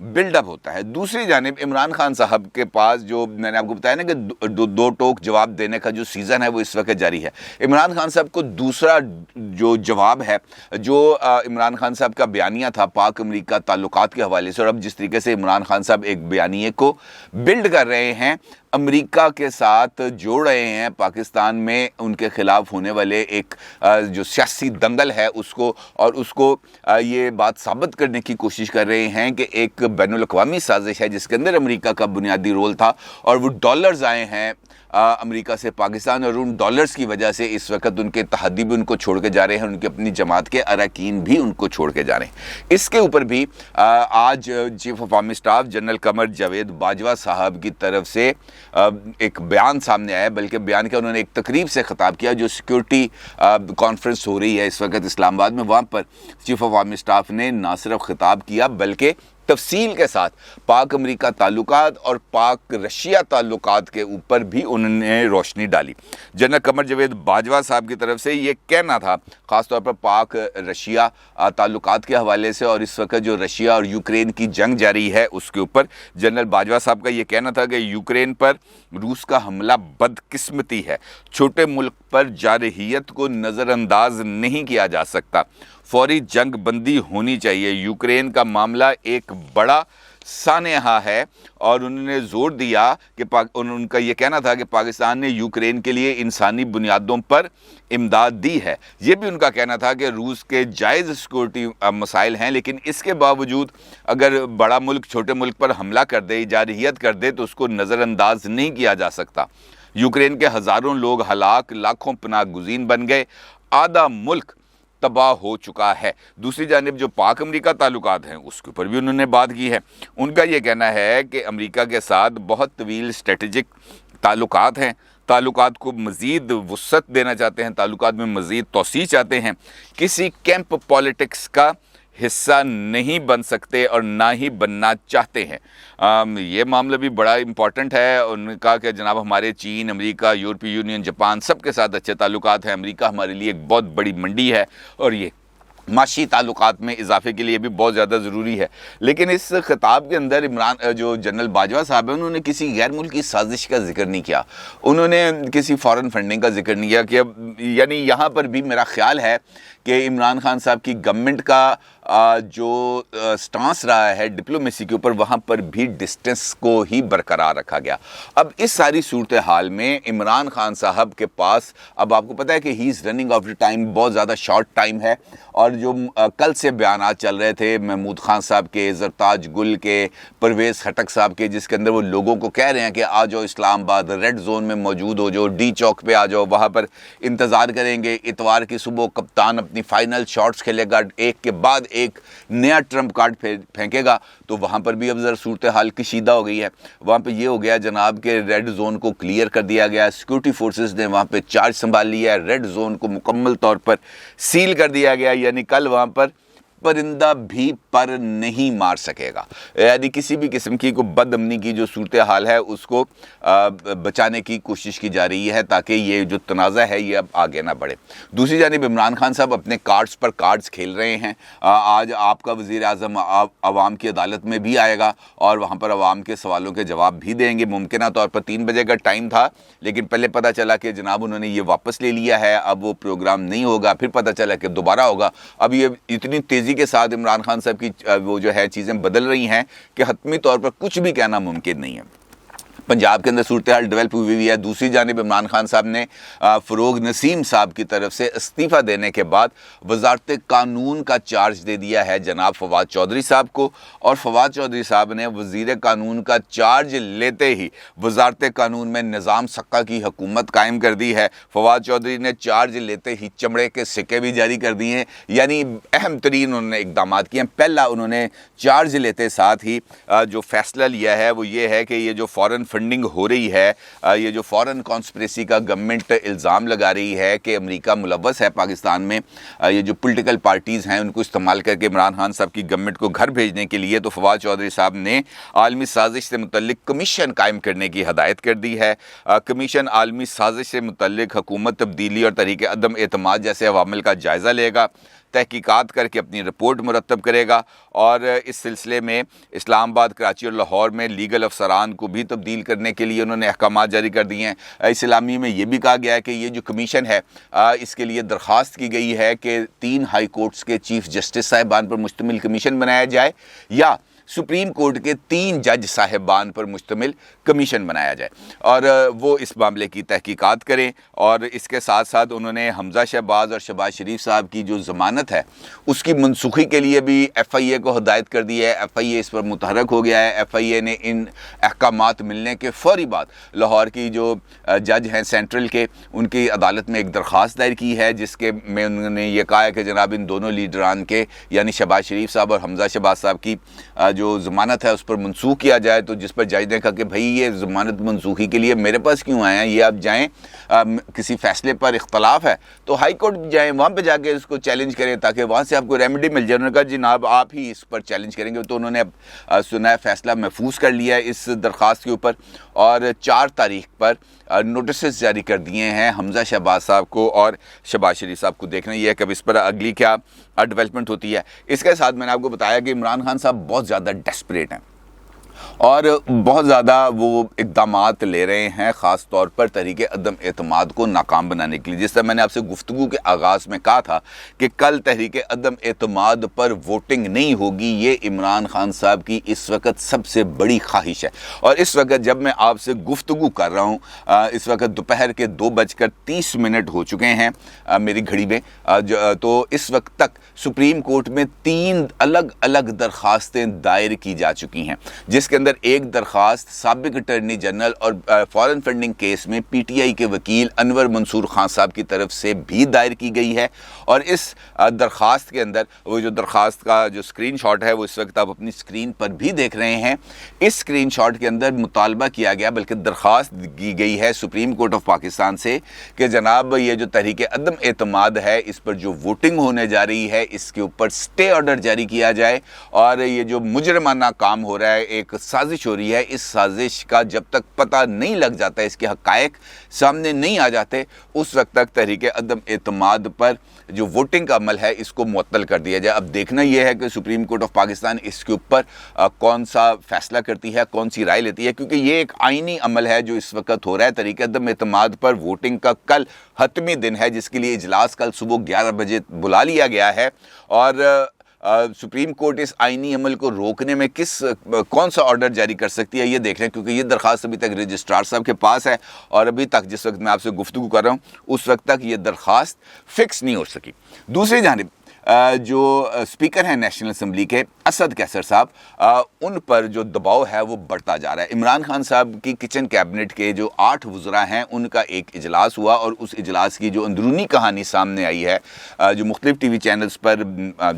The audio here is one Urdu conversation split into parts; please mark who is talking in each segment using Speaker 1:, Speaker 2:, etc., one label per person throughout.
Speaker 1: بلڈ اپ ہوتا ہے۔ دوسری جانب عمران خان صاحب کے پاس جو میں نے آپ کو بتایا نا کہ دو ٹوک جواب دینے کا جو سیزن ہے وہ اس وقت جاری ہے، عمران خان صاحب کو دوسرا جو جواب ہے، جو عمران خان صاحب کا بیانیہ تھا پاک امریکہ تعلقات کے حوالے سے، اور اب جس طریقے سے عمران خان صاحب ایک بیانیے کو بلڈ کر رہے ہیں، امریکہ کے ساتھ جوڑ رہے ہیں، پاکستان میں ان کے خلاف ہونے والے ایک جو سیاسی دنگل ہے اس کو یہ بات ثابت کرنے کی کوشش کر رہے ہیں کہ ایک بین الاقوامی سازش ہے جس کے اندر امریکہ کا بنیادی رول تھا، اور وہ ڈالرز آئے ہیں امریکہ سے پاکستان، اور ان ڈالرز کی وجہ سے اس وقت ان کے اتحادی بھی ان کو چھوڑ کے جا رہے ہیں، ان کی اپنی جماعت کے اراکین بھی ان کو چھوڑ کے جا رہے ہیں۔ اس کے اوپر بھی آج chief of army staff general Qamar Javed Bajwa صاحب کی طرف سے ایک بیان سامنے آیا، بلکہ بیان کیا انہوں نے ایک تقریب سے خطاب کیا جو سیکورٹی کانفرنس ہو رہی ہے اس وقت اسلام آباد میں، وہاں پر چیف آف آرمی اسٹاف نے نہ صرف خطاب کیا بلکہ تفصیل کے ساتھ پاک امریکہ تعلقات اور پاک رشیا تعلقات کے اوپر بھی انہوں نے روشنی ڈالی۔ جنرل قمر جاوید باجوہ صاحب کی طرف سے یہ کہنا تھا، خاص طور پر پاک رشیا تعلقات کے حوالے سے، اور اس وقت جو رشیا اور یوکرین کی جنگ جاری ہے اس کے اوپر جنرل باجوہ صاحب کا یہ کہنا تھا کہ یوکرین پر روس کا حملہ بدقسمتی ہے، چھوٹے ملک پر جارحیت کو نظر انداز نہیں کیا جا سکتا، فوری جنگ بندی ہونی چاہیے، یوکرین کا معاملہ ایک بڑا سانحہ ہے، اور انہوں نے زور دیا کہ ان کا یہ کہنا تھا کہ پاکستان نے یوکرین کے لیے انسانی بنیادوں پر امداد دی ہے۔ یہ بھی ان کا کہنا تھا کہ روس کے جائز سیکورٹی مسائل ہیں، لیکن اس کے باوجود اگر بڑا ملک چھوٹے ملک پر حملہ کر دے، جارحیت کر دے، تو اس کو نظر انداز نہیں کیا جا سکتا۔ یوکرین کے ہزاروں لوگ ہلاک، لاکھوں پناہ گزین بن گئے، آدھا ملک تباہ ہو چکا ہے۔ دوسری جانب جو پاک امریکہ تعلقات ہیں اس کے اوپر بھی انہوں نے بات کی ہے۔ ان کا یہ کہنا ہے کہ امریکہ کے ساتھ بہت طویل اسٹریٹجک تعلقات ہیں، تعلقات کو مزید وسعت دینا چاہتے ہیں، تعلقات میں مزید توسیع چاہتے ہیں، کسی کیمپ پالیٹکس کا حصہ نہیں بن سکتے اور نہ ہی بننا چاہتے ہیں۔ یہ معاملہ بھی بڑا امپورٹنٹ ہے۔ انہوں نے کہا کہ جناب ہمارے چین، امریکہ، یورپی یونین، جاپان سب کے ساتھ اچھے تعلقات ہیں، امریکہ ہمارے لیے ایک بہت بڑی منڈی ہے، اور یہ معاشی تعلقات میں اضافے کے لیے بھی بہت زیادہ ضروری ہے۔ لیکن اس خطاب کے اندر جو جنرل باجوہ صاحب ہیں انہوں نے کسی غیر ملکی سازش کا ذکر نہیں کیا، انہوں نے کسی فارن فنڈنگ کا ذکر نہیں کیا، کہ یعنی یہاں پر بھی میرا خیال ہے کہ عمران خان صاحب کی گورنمنٹ کا جو سٹانس رہا ہے ڈپلومیسی کے اوپر، وہاں پر بھی ڈسٹنس کو ہی برقرار رکھا گیا۔ اب اس ساری صورتحال میں عمران خان صاحب کے پاس اب آپ کو پتہ ہے کہ he is running of the time, بہت زیادہ شارٹ ٹائم ہے، اور جو کل سے بیانات چل رہے تھے محمود خان صاحب کے، زرتاج گل کے، پرویز خٹک صاحب کے، جس کے اندر وہ لوگوں کو کہہ رہے ہیں کہ آ جاؤ اسلام آباد، ریڈ زون میں موجود ہو جاؤ، ڈی چوک پہ آ جاؤ، وہاں پر انتظار کریں گے، اتوار کی صبح کپتان اپنی فائنل شاٹس کھیلے گا، ایک کے بعد ایک نیا ٹرمپ کارڈ پھینکے گا، تو وہاں پر بھی اب ذرا صورتحال کشیدہ ہو گئی ہے۔ وہاں پہ یہ ہو گیا جناب کہ ریڈ زون کو کلیئر کر دیا گیا، سیکورٹی فورسز نے وہاں پہ چارج سنبھال لیا ہے، ریڈ زون کو مکمل طور پر سیل کر دیا گیا، یعنی کل وہاں پر پرندہ بھی پر نہیں مار سکے گا، یعنی کسی بھی قسم کی کوئی بد امنی کی جو صورتحال ہے اس کو بچانے کی کوشش کی جا رہی ہے تاکہ یہ جو تنازع ہے یہ اب آگے نہ بڑھے۔ دوسری جانب عمران خان صاحب اپنے کارڈز پر کارڈز کھیل رہے ہیں۔ آج آپ کا وزیر اعظم عوام کی عدالت میں بھی آئے گا اور وہاں پر عوام کے سوالوں کے جواب بھی دیں گے۔ ممکنہ طور پر 3 بجے کا ٹائم تھا، لیکن پہلے پتہ چلا کہ جناب انہوں نے یہ واپس لے لیا ہے، اب وہ پروگرام نہیں ہوگا، پھر پتہ چلا کہ دوبارہ ہوگا۔ اب یہ اتنی تیزی کے ساتھ عمران خان صاحب کی وہ جو ہے چیزیں بدل رہی ہیں کہ حتمی طور پر کچھ بھی کہنا ممکن نہیں ہے۔ پنجاب کے اندر صورتحال ڈیولپ ہوئی ہے۔ دوسری جانب عمران خان صاحب نے فروغ نسیم صاحب کی طرف سے استعفیٰ دینے کے بعد وزارت قانون کا چارج دے دیا ہے جناب فواد چودھری صاحب کو، اور فواد چودھری صاحب نے وزیر قانون کا چارج لیتے ہی وزارت قانون میں نظام سکہ کی حکومت قائم کر دی ہے۔ فواد چودھری نے چارج لیتے ہی چمڑے کے سکے بھی جاری کر دیے ہیں، یعنی اہم ترین انہوں نے اقدامات کیے ہیں۔ پہلا انہوں نے چارج لیتے ساتھ ہی جو فیصلہ لیا ہے وہ یہ ہے کہ یہ جو فارن فنڈنگ ہو رہی ہے، یہ جو فورن کانسپریسی کا گورنمنٹ الزام لگا رہی ہے کہ امریکہ ملوث ہے پاکستان میں، یہ جو پولیٹیکل پارٹیز ہیں ان کو استعمال کر کے عمران خان صاحب کی گورنمنٹ کو گھر بھیجنے کے لیے، تو فواد چودھری صاحب نے عالمی سازش سے متعلق کمیشن قائم کرنے کی ہدایت کر دی ہے۔ کمیشن عالمی سازش سے متعلق حکومت تبدیلی اور تحریک عدم اعتماد جیسے عوامل کا جائزہ لے گا، تحقیقات کر کے اپنی رپورٹ مرتب کرے گا، اور اس سلسلے میں اسلام آباد، کراچی اور لاہور میں لیگل افسران کو بھی تبدیل کرنے کے لیے انہوں نے احکامات جاری کر دیے ہیں۔ اسلامی میں یہ بھی کہا گیا ہے کہ یہ جو کمیشن ہے اس کے لیے درخواست کی گئی ہے کہ 3 ہائی کورٹس کے چیف جسٹس صاحبان پر مشتمل کمیشن بنایا جائے یا سپریم کورٹ کے 3 جج صاحبان پر مشتمل کمیشن بنایا جائے اور وہ اس معاملے کی تحقیقات کریں۔ اور اس کے ساتھ ساتھ انہوں نے حمزہ شہباز اور شہباز شریف صاحب کی جو ضمانت ہے اس کی منسوخی کے لیے بھی ایف آئی اے کو ہدایت کر دی ہے۔ ایف آئی اے اس پر متحرک ہو گیا ہے۔ ایف آئی اے نے ان احکامات ملنے کے فوری بعد لاہور کی جو جج ہیں سینٹرل کے، ان کی عدالت میں ایک درخواست دائر کی ہے جس کے میں انہوں نے یہ کہا ہے کہ جناب ان دونوں لیڈران کے یعنی شہباز شریف صاحب اور حمزہ شہباز صاحب کی جو ضمانت ہے اس پر منسوخ کیا جائے۔ تو جس پر جج نے کہا کہ بھائی یہ ضمانت منسوخی کے لیے میرے پاس کیوں آئے ہیں، یہ آپ جائیں کسی فیصلے پر اختلاف ہے تو ہائی کورٹ جائیں، وہاں پہ جا کے اس کو چیلنج کریں تاکہ وہاں سے آپ کو ریمیڈی مل جائے۔ انہوں نے کہا جناب آپ ہی اس پر چیلنج کریں گے، تو انہوں نے اب سنا ہے فیصلہ محفوظ کر لیا ہے اس درخواست کے اوپر، اور 4 تاریخ پر نوٹسز جاری کر دیے ہیں حمزہ شہباز صاحب کو اور شہباز شریف صاحب کو۔ دیکھنا یہ ہے کہ اب اس پر اگلی کیا ڈیولپمنٹ ہوتی ہے۔ اس کے ساتھ میں نے آپ کو بتایا کہ عمران خان صاحب بہت زیادہ ڈیسپریٹ ہیں اور بہت زیادہ وہ اقدامات لے رہے ہیں، خاص طور پر تحریک عدم اعتماد کو ناکام بنانے کے لیے۔ جس طرح میں نے آپ سے گفتگو کے آغاز میں کہا تھا کہ کل تحریک عدم اعتماد پر ووٹنگ نہیں ہوگی، یہ عمران خان صاحب کی اس وقت سب سے بڑی خواہش ہے۔ اور اس وقت جب میں آپ سے گفتگو کر رہا ہوں، اس وقت دوپہر کے 2:30 ہو چکے ہیں میری گھڑی میں، تو اس وقت تک سپریم کورٹ میں 3 الگ الگ درخواستیں دائر کی جا چکی ہیں، جس کے اندر ایک درخواست سابق اٹارنی جنرل اور فورن فنڈنگ کیس میں پی ٹی آئی کے وکیل انور منصور خان صاحب کی طرف سے بھی دائر کی گئی ہے۔ اور اس درخواست کے اندر وہ جو درخواست کا جو سکرین شاٹ ہے وہ اس وقت آپ اپنی سکرین پر بھی دیکھ رہے ہیں، اس سکرین شاٹ کے اندر مطالبہ کیا گیا، بلکہ درخواست کی گئی ہے سپریم کورٹ آف پاکستان سے کہ جناب یہ جو تحریک عدم اعتماد ہے اس پر جو ووٹنگ ہونے جا رہی ہے اس کے اوپر سٹے آرڈر جاری کیا جائے، اور یہ جو مجرمانہ کام ہو رہا ہے، ایک سازش ہو رہی ہے، اس سازش کا جب تک پتہ نہیں لگ جاتا، اس کے حقائق سامنے نہیں آ جاتے، اس وقت تک تحریک عدم اعتماد پر جو ووٹنگ کا عمل ہے اس کو معطل کر دیا جائے۔ اب دیکھنا یہ ہے کہ سپریم کورٹ آف پاکستان اس کے اوپر کون سا فیصلہ کرتی ہے، کون سی رائے لیتی ہے، کیونکہ یہ ایک آئینی عمل ہے جو اس وقت ہو رہا ہے۔ تحریک عدم اعتماد پر ووٹنگ کا کل حتمی دن ہے، جس کے لیے اجلاس کل صبح 11 بجے بلا لیا گیا ہے، اور سپریم کورٹ اس آئینی عمل کو روکنے میں کون سا آرڈر جاری کر سکتی ہے یہ دیکھ رہے ہیں، کیونکہ یہ درخواست ابھی تک رجسٹرار صاحب کے پاس ہے اور ابھی تک جس وقت میں آپ سے گفتگو کر رہا ہوں اس وقت تک یہ درخواست فکس نہیں ہو سکی۔ دوسری جانب جو اسپیکر ہیں نیشنل اسمبلی کے اسد کیسر صاحب، ان پر جو دباؤ ہے وہ بڑھتا جا رہا ہے۔ عمران خان صاحب کی کچن کیبنٹ کے جو 8 وزراء ہیں ان کا ایک اجلاس ہوا، اور اس اجلاس کی جو اندرونی کہانی سامنے آئی ہے جو مختلف ٹی وی چینلز پر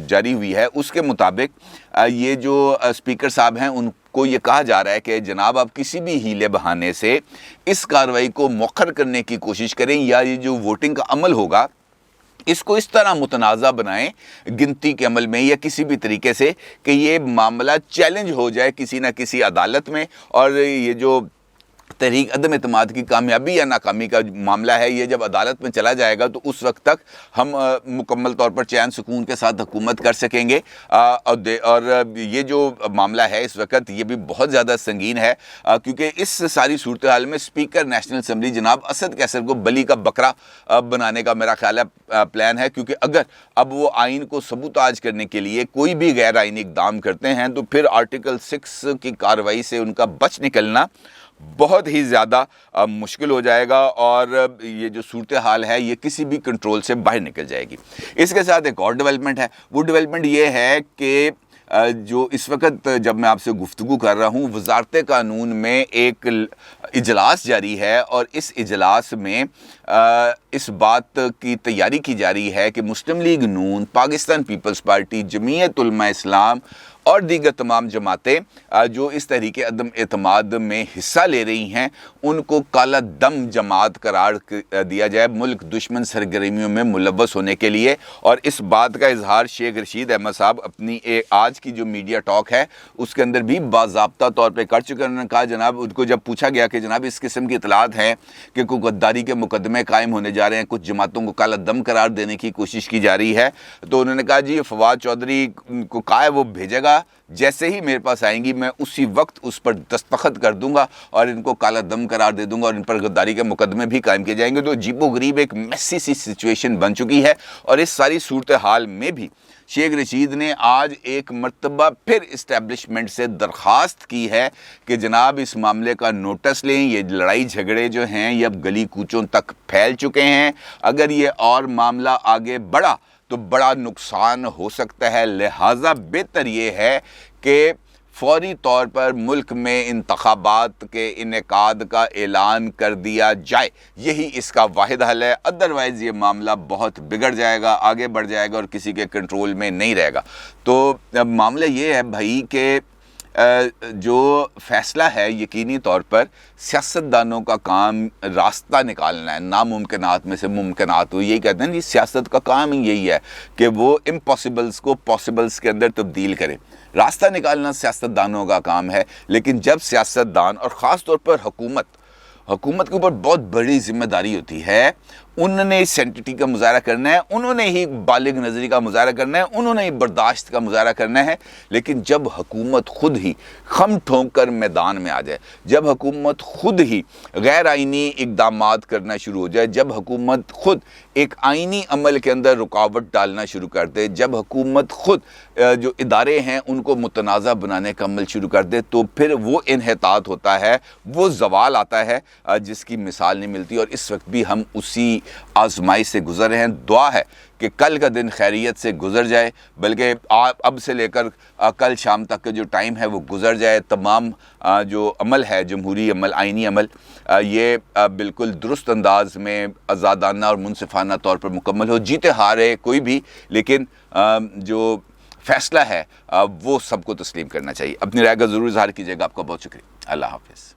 Speaker 1: جاری ہوئی ہے، اس کے مطابق یہ جو اسپیکر صاحب ہیں ان کو یہ کہا جا رہا ہے کہ جناب آپ کسی بھی ہیلے بہانے سے اس کارروائی کو مؤخر کرنے کی کوشش کریں، یا یہ جو ووٹنگ کا عمل ہوگا اس کو اس طرح متنازع بنائیں گنتی کے عمل میں یا کسی بھی طریقے سے کہ یہ معاملہ چیلنج ہو جائے کسی نہ کسی عدالت میں، اور یہ جو تحریک عدم اعتماد کی کامیابی یا ناکامی کا معاملہ ہے یہ جب عدالت میں چلا جائے گا تو اس وقت تک ہم مکمل طور پر چین سکون کے ساتھ حکومت کر سکیں گے۔ اور یہ جو معاملہ ہے اس وقت یہ بھی بہت زیادہ سنگین ہے، کیونکہ اس ساری صورتحال میں اسپیکر نیشنل اسمبلی جناب اسد کیسر کو بلی کا بکرا بنانے کا میرا خیال ہے پلان ہے، کیونکہ اگر اب وہ آئین کو سبوتاج کرنے کے لیے کوئی بھی غیر آئینی اقدام کرتے ہیں تو پھر آرٹیکل 6 کی کارروائی سے ان کا بچ نکلنا بہت ہی زیادہ مشکل ہو جائے گا، اور یہ جو صورتحال ہے یہ کسی بھی کنٹرول سے باہر نکل جائے گی۔ اس کے ساتھ ایک اور ڈیولپمنٹ ہے، وہ ڈیولپمنٹ یہ ہے کہ جو اس وقت جب میں آپ سے گفتگو کر رہا ہوں وزارت قانون میں ایک اجلاس جاری ہے، اور اس اجلاس میں اس بات کی تیاری کی جا رہی ہے کہ مسلم لیگ نون، پاکستان پیپلز پارٹی، جمعیت علماء اسلام اور دیگر تمام جماعتیں جو اس تحریک عدم اعتماد میں حصہ لے رہی ہیں ان کو کالا دم جماعت قرار دیا جائے ملک دشمن سرگرمیوں میں ملوث ہونے کے لیے۔ اور اس بات کا اظہار شیخ رشید احمد صاحب اپنی آج کی جو میڈیا ٹاک ہے اس کے اندر بھی باضابطہ طور پہ کر چکے ہیں۔ انہوں نے کہا جناب، ان کو جب پوچھا گیا کہ جناب اس قسم کی اطلاعات ہیں کہ کوئی غداری کے مقدمے قائم ہونے جا رہے ہیں، کچھ جماعتوں کو کالا دم قرار دینے کی کوشش کی جا رہی ہے، تو انہوں نے کہا جی فواد چودھری کو کہا ہے وہ بھیجے گا، جیسے ہی میرے پاس آئیں گی میں اسی وقت اس پر دستخط کر دوں گا اور ان کو کالا دم قرار دے دوں گا اور ان پر غداری کے مقدمے بھی قائم کیے جائیں گے۔ تو عجیب و غریب ایک میسی سی سچویشن بن چکی ہے، اور اس ساری صورتحال میں بھی شیخ رشید نے آج ایک مرتبہ پھر اسٹیبلشمنٹ سے درخواست کی ہے کہ جناب اس معاملے کا نوٹس لیں، یہ لڑائی جھگڑے جو ہیں یہ اب گلی کوچوں تک پھیل چکے ہیں، اگر یہ اور معاملہ آگے بڑھا تو بڑا نقصان ہو سکتا ہے، لہٰذا بہتر یہ ہے کہ فوری طور پر ملک میں انتخابات کے انعقاد کا اعلان کر دیا جائے، یہی اس کا واحد حل ہے۔ ادروائز یہ معاملہ بہت بگڑ جائے گا، آگے بڑھ جائے گا اور کسی کے کنٹرول میں نہیں رہے گا۔ تو معاملہ یہ ہے بھائی کہ جو فیصلہ ہے یقینی طور پر سیاستدانوں کا کام راستہ نکالنا ہے، ناممکنات میں سے ممکنات، وہ یہی کہتے ہیں جی سیاست کا کام ہی یہی ہے کہ وہ امپاسبلس کو پاسبلس کے اندر تبدیل کرے۔ راستہ نکالنا سیاستدانوں کا کام ہے، لیکن جب سیاستدان اور خاص طور پر حکومت کے اوپر بہت بڑی ذمہ داری ہوتی ہے، انہوں نے سینٹیٹی کا مظاہرہ کرنا ہے، انہوں نے ہی بالغ نظری کا مظاہرہ کرنا ہے، انہوں نے ہی برداشت کا مظاہرہ کرنا ہے، لیکن جب حکومت خود ہی خم ٹھونک کر میدان میں آ جائے، جب حکومت خود ہی غیر آئینی اقدامات کرنا شروع ہو جائے، جب حکومت خود ایک آئینی عمل کے اندر رکاوٹ ڈالنا شروع کر دے، جب حکومت خود جو ادارے ہیں ان کو متنازع بنانے کا عمل شروع کر دے، تو پھر وہ انحطاط ہوتا ہے، وہ زوال آتا ہے جس کی مثال نہیں ملتی۔ اور اس وقت بھی ہم اسی آزمائی سے گزر رہے ہیں۔ دعا ہے کہ کل کا دن خیریت سے گزر جائے، بلکہ اب سے لے کر کل شام تک کا جو ٹائم ہے وہ گزر جائے، تمام جو عمل ہے جمہوری عمل، آئینی عمل، یہ بالکل درست انداز میں آزادانہ اور منصفانہ طور پر مکمل ہو، جیتے ہارے کوئی بھی، لیکن جو فیصلہ ہے وہ سب کو تسلیم کرنا چاہیے۔ اپنی رائے کا ضرور اظہار کیجیے گا۔ آپ کا بہت شکریہ۔ اللہ حافظ۔